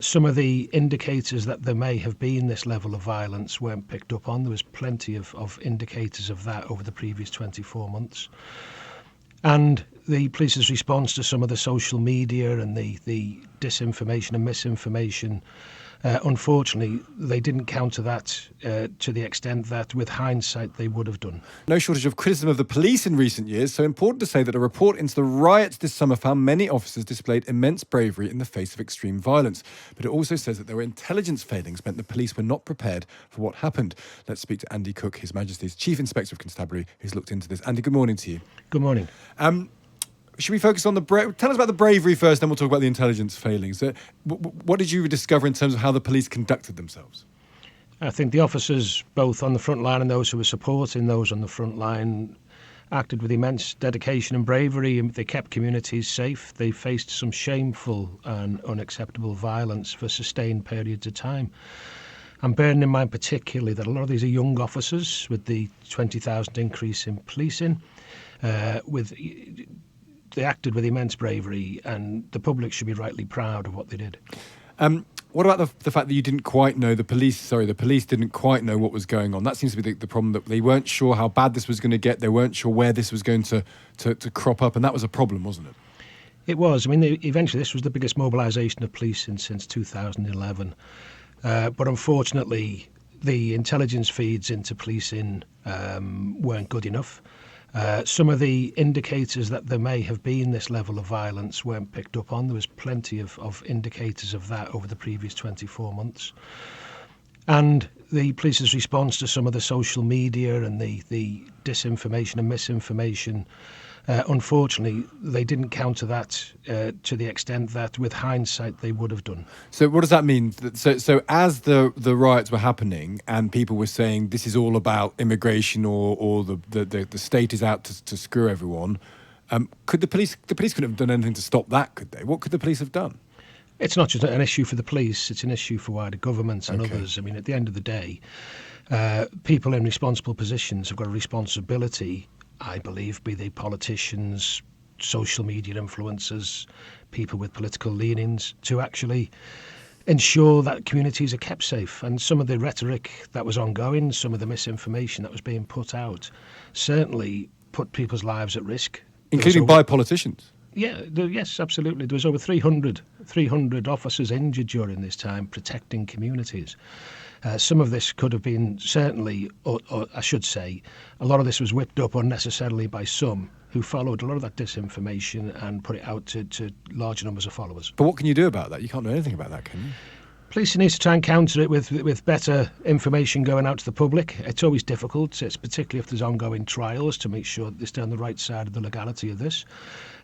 Some of the indicators that there may have been this level of violence weren't picked up on. There was plenty of indicators of that over the previous 24 months. And the police's response to some of the social media and the disinformation and misinformation, unfortunately, they didn't counter that to the extent that, with hindsight, they would have done. No shortage of criticism of the police in recent years, so important to say that a report into the riots this summer found many officers displayed immense bravery in the face of extreme violence. But it also says that there were intelligence failings meant the police were not prepared for what happened. Let's speak to Andy Cook, His Majesty's Chief Inspector of Constabulary, who's looked into this. Andy, good morning to you. Good morning. Should we focus on tell us about the bravery first, then we'll talk about the intelligence failings. What did you discover in terms of how the police conducted themselves? I think the officers, both on the front line and those who were supporting those on the front line, acted with immense dedication and bravery. They kept communities safe. They faced some shameful and unacceptable violence for sustained periods of time. I'm bearing in mind particularly that a lot of these are young officers with the 20,000 increase in policing, they acted with immense bravery, and the public should be rightly proud of what they did. What about the fact that you didn't quite know, the police didn't quite know what was going on? That seems to be the problem, that they weren't sure how bad this was going to get. They weren't sure where this was going to crop up, and that was a problem, wasn't it? It was. I mean, eventually this was the biggest mobilisation of policing since 2011. But unfortunately, the intelligence feeds into policing weren't good enough. Some of the indicators that there may have been this level of violence weren't picked up on. There was plenty of indicators of that over the previous 24 months. And the police's response to some of the social media and the disinformation and misinformation, unfortunately, they didn't counter that to the extent that, with hindsight, they would have done. So what does that mean? So as the riots were happening and people were saying this is all about immigration or the state is out to screw everyone, could the police couldn't have done anything to stop that, could they? What could the police have done? It's not just an issue for the police, it's an issue for wider governments and others. I mean, at the end of the day, people in responsible positions have got a responsibility, I believe, be they politicians, social media influencers, people with political leanings, to actually ensure that communities are kept safe. And some of the rhetoric that was ongoing, some of the misinformation that was being put out, certainly put people's lives at risk. Including by politicians? Yeah, yes, absolutely. There was over 300 officers injured during this time protecting communities. Some of this could have been certainly, or I should say, a lot of this was whipped up unnecessarily by some who followed a lot of that disinformation and put it out to large numbers of followers. But what can you do about that? You can't do anything about that, can you? Police needs to try and counter it with better information going out to the public. It's always difficult, it's particularly if there's ongoing trials, to make sure that they stay on the right side of the legality of this.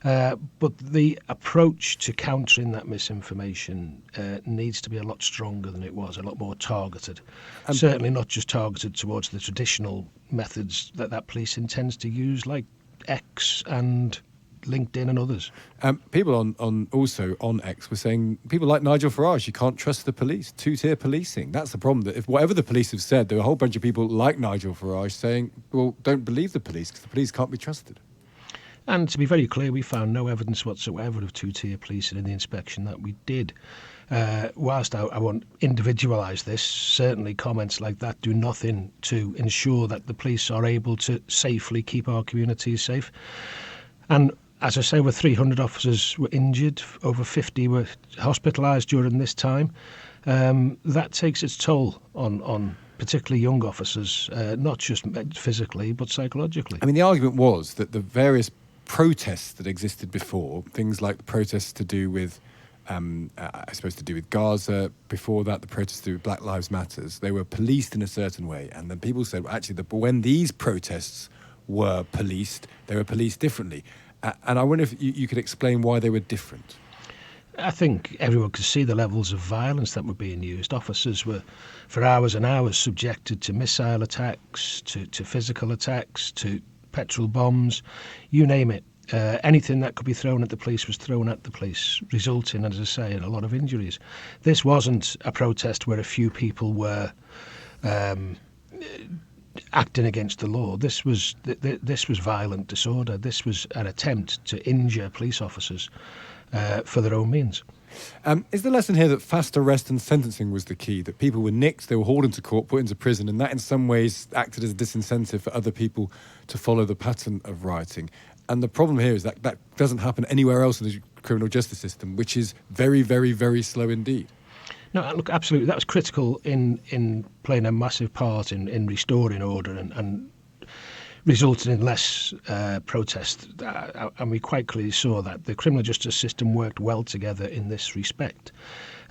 But the approach to countering that misinformation needs to be a lot stronger than it was, a lot more targeted. Certainly not just targeted towards the traditional methods that police intends to use, like X and LinkedIn and others. People on X were saying, people like Nigel Farage, you can't trust the police, two-tier policing. That's the problem, that if whatever the police have said, there were a whole bunch of people like Nigel Farage saying, well, don't believe the police because the police can't be trusted. And to be very clear, we found no evidence whatsoever of two-tier policing in the inspection that we did. Whilst I won't individualise this, certainly comments like that do nothing to ensure that the police are able to safely keep our communities safe. And as I say, over 300 officers were injured, over 50 were hospitalised during this time. That takes its toll on particularly young officers, not just physically, but psychologically. I mean, the argument was that the various protests that existed before, things like the protests to do with, to do with Gaza, before that, the protests to do with Black Lives Matters, they were policed in a certain way. And then people said, well, actually, when these protests were policed, they were policed differently. And I wonder if you could explain why they were different. I think everyone could see the levels of violence that were being used. Officers were, for hours and hours, subjected to missile attacks, to physical attacks, to petrol bombs, you name it. Anything that could be thrown at the police was thrown at the police, resulting, as I say, in a lot of injuries. This wasn't a protest where a few people were acting against the law. This was violent disorder. This was an attempt to injure police officers for their own means. Is the lesson here that fast arrest and sentencing was the key, that people were nicked, they were hauled into court, put into prison, and that in some ways acted as a disincentive for other people to follow the pattern of rioting? And the problem here is that that doesn't happen anywhere else in the criminal justice system, which is very, very, very slow indeed. No, look, absolutely. That was critical in playing a massive part in restoring order and resulted in less protest. And we quite clearly saw that the criminal justice system worked well together in this respect.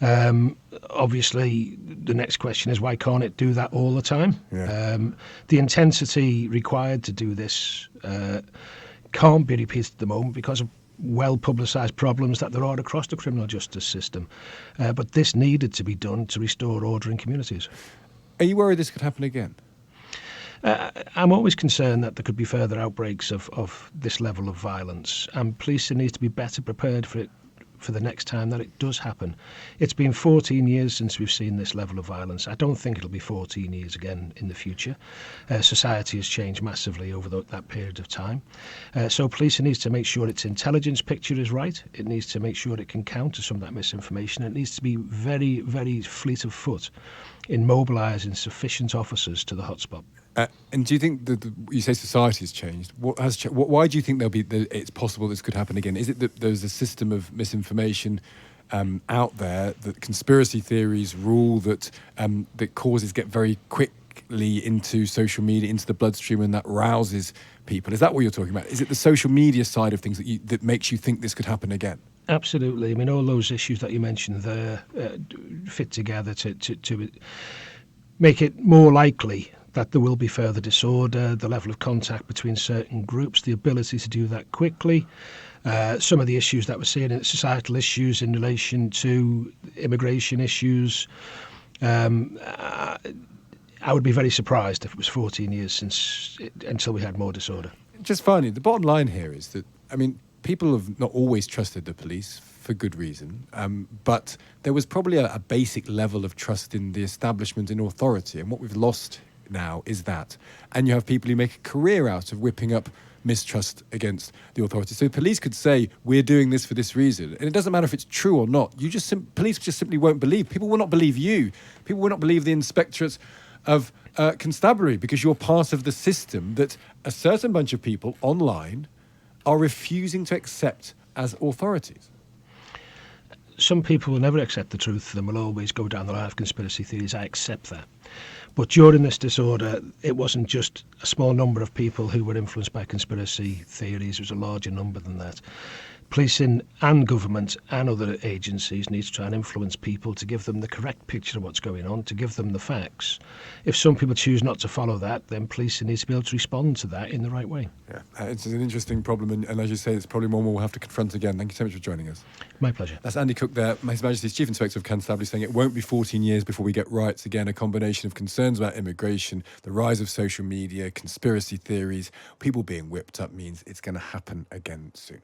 Obviously, the next question is, why can't it do that all the time? Yeah. The intensity required to do this can't be repeated at the moment because of well-publicised problems that there are across the criminal justice system. But this needed to be done to restore order in communities. Are you worried this could happen again? I'm always concerned that there could be further outbreaks of this level of violence, and policing needs to be better prepared for it for the next time that it does happen. It's been 14 years since we've seen this level of violence. I don't think it'll be 14 years again in the future. Society has changed massively over that period of time. So policing needs to make sure its intelligence picture is right. It needs to make sure it can counter some of that misinformation. It needs to be very, very fleet of foot in mobilising sufficient officers to the hotspot. And do you think that you say society has changed? What has why do you think it's possible this could happen again? Is it that there's a system of misinformation out there, that conspiracy theories rule, that causes get very quickly into social media, into the bloodstream, and that rouses people? Is that what you're talking about? Is it the social media side of things that makes you think this could happen again? Absolutely. I mean, all those issues that you mentioned there fit together to make it more likely that there will be further disorder, the level of contact between certain groups, the ability to do that quickly. Some of the issues that we're seeing, societal issues in relation to immigration issues. I would be very surprised if it was 14 years until we had more disorder. Just finally, the bottom line here is that, I mean, people have not always trusted the police for good reason, but there was probably a basic level of trust in the establishment, in authority, and what we've lost now is that. And you have people who make a career out of whipping up mistrust against the authorities. So police could say, we're doing this for this reason, and it doesn't matter if it's true or not. Police just simply won't believe. People will not believe you. People will not believe the inspectorate of Constabulary, because you're part of the system that a certain bunch of people online are refusing to accept as authorities. Some people will never accept the truth and will always go down the line of conspiracy theories. I accept that. But during this disorder, it wasn't just a small number of people who were influenced by conspiracy theories. It was a larger number than that. Policing and government and other agencies need to try and influence people to give them the correct picture of what's going on, to give them the facts. If some people choose not to follow that, then policing needs to be able to respond to that in the right way. Yeah, it's an interesting problem, and as you say, it's probably one we'll have to confront again. Thank you so much for joining us. My pleasure. That's Andy Cook there, His Majesty's Chief Inspector of Constabulary, saying it won't be 14 years before we get riots again, a combination of concerns about immigration, the rise of social media, conspiracy theories, people being whipped up means it's going to happen again soon.